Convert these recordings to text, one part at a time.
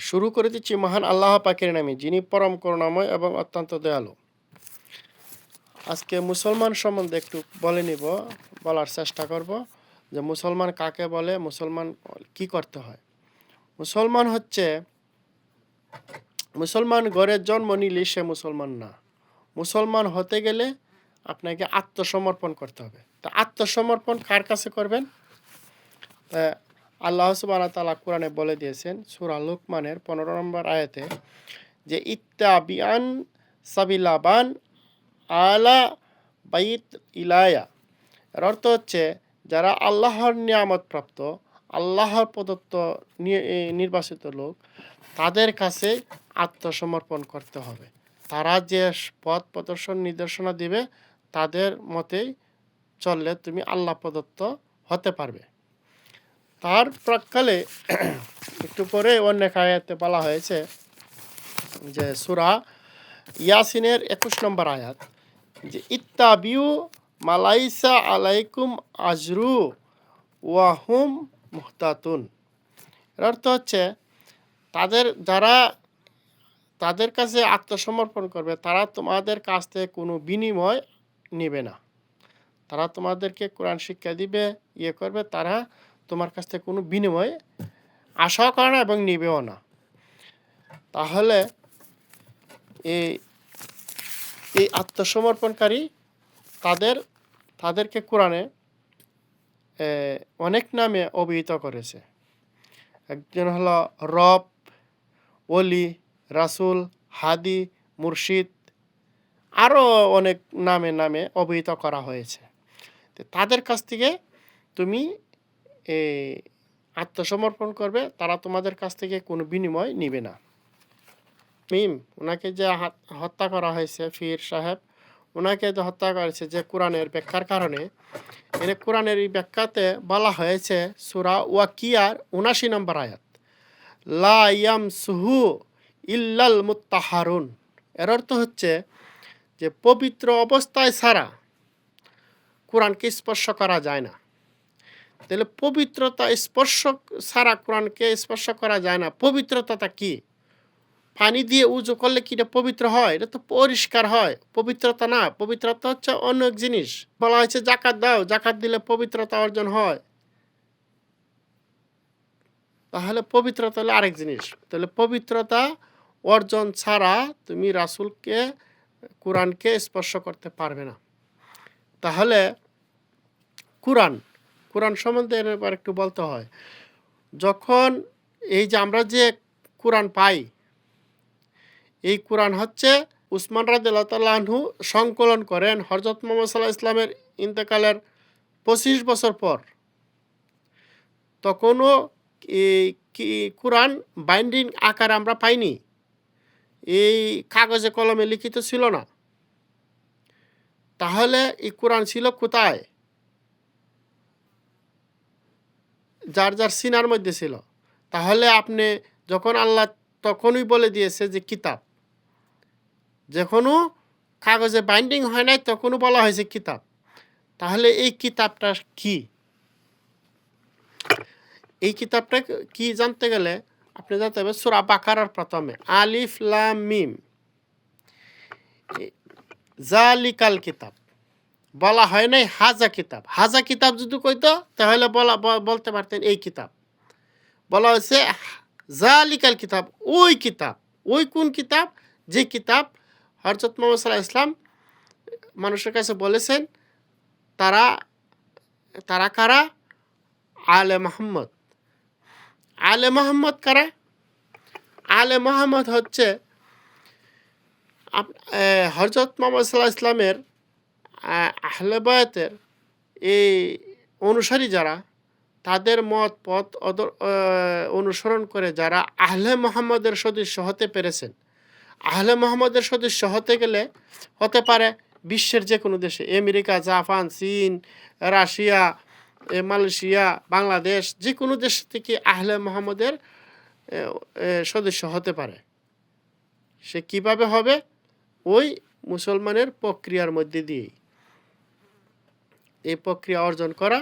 শুরু করে দিচ্ছি মহান আল্লাহ পাকের নামে, যিনি পরম করুণাময় এবং অত্যন্ত দয়ালু। আজকে মুসলমান সম্বন্ধে একটু বলার চেষ্টা করব যে মুসলমান কাকে বলে, মুসলমান কি করতে হয়। মুসলমান ঘরের জন্ম নিলে সে মুসলমান না। মুসলমান হতে গেলে আপনাকে আত্মসমর্পণ করতে হবে। তা আত্মসমর্পণ কার কাছে করবেন? আল্লাহ সুবহানাহু ওয়া তাআলা কোরআনে বলে দিয়েছেন সূরা লুকমানের 15 নম্বর আয়াতে যে ইত্তাবিআন সাবিলাবান আলা বাইত ইলায়া। এর অর্থ হচ্ছে যারা আল্লাহর নিয়ামত প্রাপ্ত, আল্লাহর প্রদত্ত নির্বাচিত লোক, তাদের কাছে আত্মসমর্পণ করতে হবে। তারা যে পথ প্রদর্শন নির্দেশনা দিবে তাদের মতেই চললে তুমি আল্লাহ প্রদত্ত হতে পারবে। তার প্রাক্কালে একটু পরে অন্য আয়াতে বলা হয়েছে যে সূরা ইয়াসিনের 21 নম্বর আয়াত যে ইত্তাবিউ মালাইসা আলাইকুম আজরু ওয়াহুম মুহতাতুন। এর অর্থ হচ্ছে তাদের কাছে আত্মসমর্পণ করবে, তারা তোমাদের কাছ থেকে কোনো বিনিময় নেবে না। তারা তোমাদেরকে কোরআন শিক্ষা দিবে, করবে, তারা তোমার কাছ থেকে কোনো বিনিময় আশাও করে না এবং নিবেও না। তাহলে এই আত্মসমর্পণকারী তাদেরকে কোরআনে অনেক নামে অভিহিত করেছে। একজন হলো রব, ওলি, রাসূল, হাদি, মুর্শিদ, আরও অনেক নামে অভিহিত করা হয়েছে। তাদের কাছ থেকে তুমি আত্মসমর্পণ করবে, তারা তোমাদের কাছ থেকে কোনো বিনিময় নিবে না। ওনাকে যে হত্যা করা হয়েছে, ফির সাহেব, ওনাকে যে হত্যা করেছে যে কোরআনের ব্যাখ্যার কারণে। কোরআনের এই ব্যাখ্যাতে বলা হয়েছে সূরা ওয়াকিয়ার ৭৯ নম্বর আয়াত, লা ইয়ামসুহু ইল্লাল মুত্তাহারুন। এর অর্থ হচ্ছে যে পবিত্র অবস্থায় ছাড়া কোরআনকে স্পর্শ করা যায় না। তাহলে পবিত্রতা স্পর্শ ছাড়া কোরআনকে স্পর্শ করা যায় না। পবিত্রতাটা কি? পানি দিয়ে উজু করলে কি এটা পবিত্র হয়? এটা তো পরিষ্কার হয়, পবিত্রতা না। পবিত্রতা হচ্ছে অন্য এক জিনিস। বলা হয়েছে যাকাত দাও, যাকাত দিলে পবিত্রতা অর্জন হয়। তাহলে পবিত্রতা হলো আরেক জিনিস। তাহলে পবিত্রতা অর্জন ছাড়া তুমি রাসূলকে, কোরআনকে স্পর্শ করতে পারবে না। তাহলে কোরআন সম্বন্ধে এবার একটু বলতে হয়। যখন এই যে আমরা যে কোরআন পাই, এই কোরআন হচ্ছে উসমান রাদিয়াল্লাহু তাআলা আনহু সংকলন করেন হযরত মুহাম্মদ সাল্লাল্লাহু আলাইহি ওয়াসাল্লামের ইন্তেকালের 25 বছর পর। তখনও কোরআন বাইন্ডিং আকারে আমরা পাইনি, এই কাগজে কলমে লিখিত ছিল না। তাহলে এই কোরআন ছিল কোথায়? যার সিনার মধ্যে ছিল। তাহলে আপনি যখন আল্লাহ তখনই বলে দিয়েছে যে কিতাব, যখনও কাগজে বাইন্ডিং হয় নাই তখনও বলা হয়েছে কিতাব। তাহলে এই কিতাবটা কি? এই কিতাবটা কি জানতে গেলে আপনি জানতে হবে সূরা বাকারার প্রথমে আলিফ লাম মিম, জালিকাল কিতাব। বলা হয় নাই হাজা কিতাব। হাজা কিতাব যদি কইতো তাহলে বলতে পারতেন এই কিতাব। বলা হয়েছে জালিকাল কিতাব, ওই কিতাব। ওই কোন কিতাব? যে কিতাব হযরত মুহাম্মদ সাল্লাল্লাহু আলাইহি ওয়াসাল্লাম মানুষের কাছে বলেছেন। তারা কারা? আলে মুহাম্মদ। আলে মুহাম্মদ কারা? আলে মুহাম্মদ হচ্ছে হযরত মুহাম্মদ সাল্লাল্লাহু আলাইহি ওয়াসাল্লামের আহলে বায়াতের এই অনুসারী যারা, তাদের মত পথ অনুসরণ করে যারা আহলে মুহাম্মদের সদস্য হতে পেরেছেন। আহলে মুহাম্মদের সদস্য হতে পারে বিশ্বের যে কোনো দেশে, আমেরিকা, জাপান, চীন, রাশিয়া, মালয়েশিয়া, বাংলাদেশ, যে কোনো দেশ থেকে আহলে মুহাম্মদের সদস্য হতে পারে। সে কিভাবে হবে? ওই মুসলমানের প্রক্রিয়ার মধ্যে দিয়েই। এই প্রক্রিয়া অর্জন করা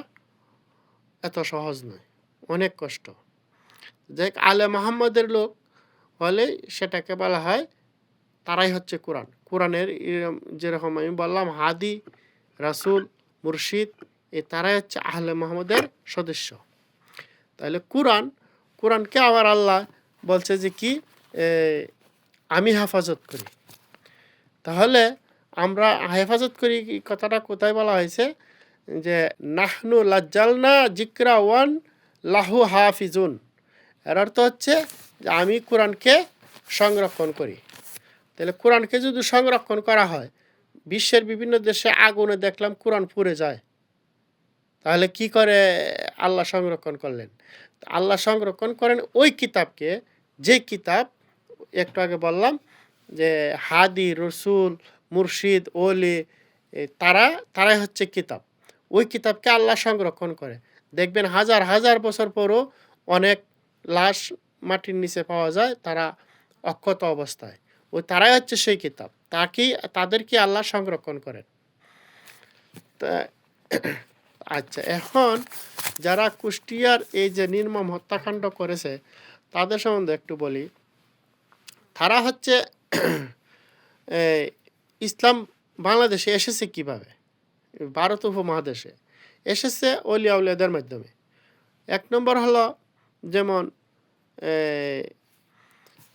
এত সহজ নয়, অনেক কষ্ট। যে আলে মুহাম্মদের লোক হলে সেটাকে বলা হয় তারাই হচ্ছে কোরআন। কোরআনের যেরকম আমি বললাম হাদি, রাসূল, মুরশিদ তারাই হচ্ছে আহলে মুহাম্মদের সদস্য। তাহলে কোরআনকে আবার আল্লাহ বলছে যে কি এ আমি হেফাজত করি। তাহলে আমরা হেফাজত করি কথাটা কোথায় বলা হয়েছে যে নাহনু লাজ্জালনা যিকরা ওয়ান লাহু হাফিজুন। এর অর্থ হচ্ছে যে আমি কোরআনকে সংরক্ষণ করি। তাহলে কোরআনকে যদি সংরক্ষণ করা হয়, বিশ্বের বিভিন্ন দেশে আগুনে দেখলাম কোরআন পুড়ে যায়, তাহলে কি করে আল্লাহ সংরক্ষণ করলেন? আল্লাহ সংরক্ষণ করেন ওই কিতাবকে, যে কিতাব একটু আগে বললাম যে হাদি, রসুল, মুর্শিদ, ওলি তারাই হচ্ছে কিতাব। ওই কিতাবকে আল্লাহ সংরক্ষণ করে। দেখবেন হাজার হাজার বছর পরও অনেক লাশ মাটির নিচে পাওয়া যায়, তারা অক্ষত অবস্থায়। তারাই হচ্ছে সেই কিতাব, তাদেরকে আল্লাহ সংরক্ষণ করেন। তা আচ্ছা, এখন যারা কুষ্টিয়ার এই যে নির্মম হত্যাকাণ্ড করেছে তাদের সম্বন্ধে একটু বলি। তারা হচ্ছে ইসলাম বাংলাদেশে এসেছে কিভাবে? ভারত উপমহাদেশে এসেছে অলি আউলিয়াদের মাধ্যমে। এক নম্বর হলো যেমন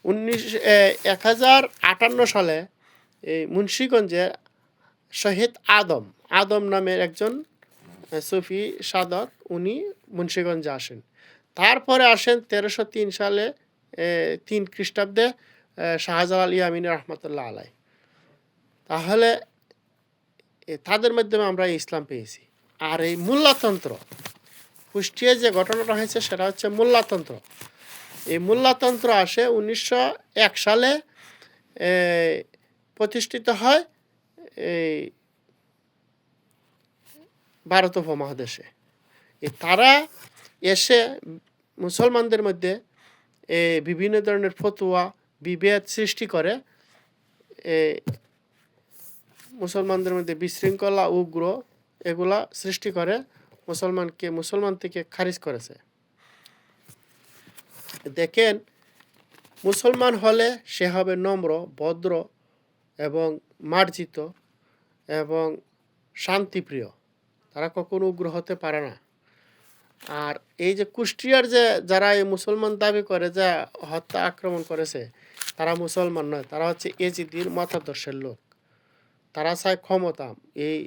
1058 সালে এই মুন্সিগঞ্জে শহীদ আদম নামের একজন সুফি সাধক, উনি মুন্সিগঞ্জে আসেন। তারপরে আসেন 1303 সালে 3 খ্রিস্টাব্দে শাহজালাল ইয়ামিনী রহমতুল্লাহ আলাই। তাহলে তাদের মাধ্যমে আমরা ইসলাম পেয়েছি। আর এই মোল্লাতন্ত্র, কুষ্টিয়ায় যে ঘটনাটা হয়েছে সেটা হচ্ছে মোল্লাতন্ত্র। এই মোল্লাতন্ত্র আসে 1901 সালে প্রতিষ্ঠিত হয় এই ভারত উপমহাদেশে। তারা এসে মুসলমানদের মধ্যে বিভিন্ন ধরনের ফতোয়া, বিভেদ সৃষ্টি করে, মুসলমানদের মধ্যে বিশৃঙ্খলা, উগ্র এগুলা সৃষ্টি করে, মুসলমান থেকে খারিজ করেছে। দেখেন, মুসলমান হলে সে হবে নম্র, ভদ্র এবং মার্জিত এবং শান্তিপ্রিয়, তারা কখনো উগ্র হতে পারে না। আর এই যে কুষ্টিয়ার যারা এই মুসলমান দাবি করে যে হত্যা আক্রমণ করেছে, তারা মুসলমান নয়, তারা হচ্ছে এজিদির মতাদর্শের লোক। তারা চায় ক্ষমতা, এই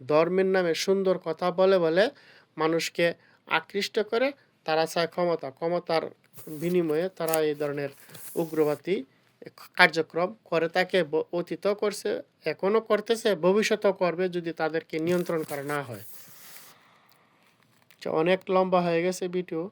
ধর্মের নামে সুন্দর কথা বলে বলে মানুষকে আকৃষ্ট করে। তারা চায় ক্ষমতার বিনিময়ে তারা এই ধরনের উগ্রবাদী কার্যক্রম করে থাকে। অতীতও করছে, এখনও করতেছে, ভবিষ্যতেও করবে যদি তাদেরকে নিয়ন্ত্রণ করা না হয়। অনেক লম্বা হয়ে গেছে ভিডিও।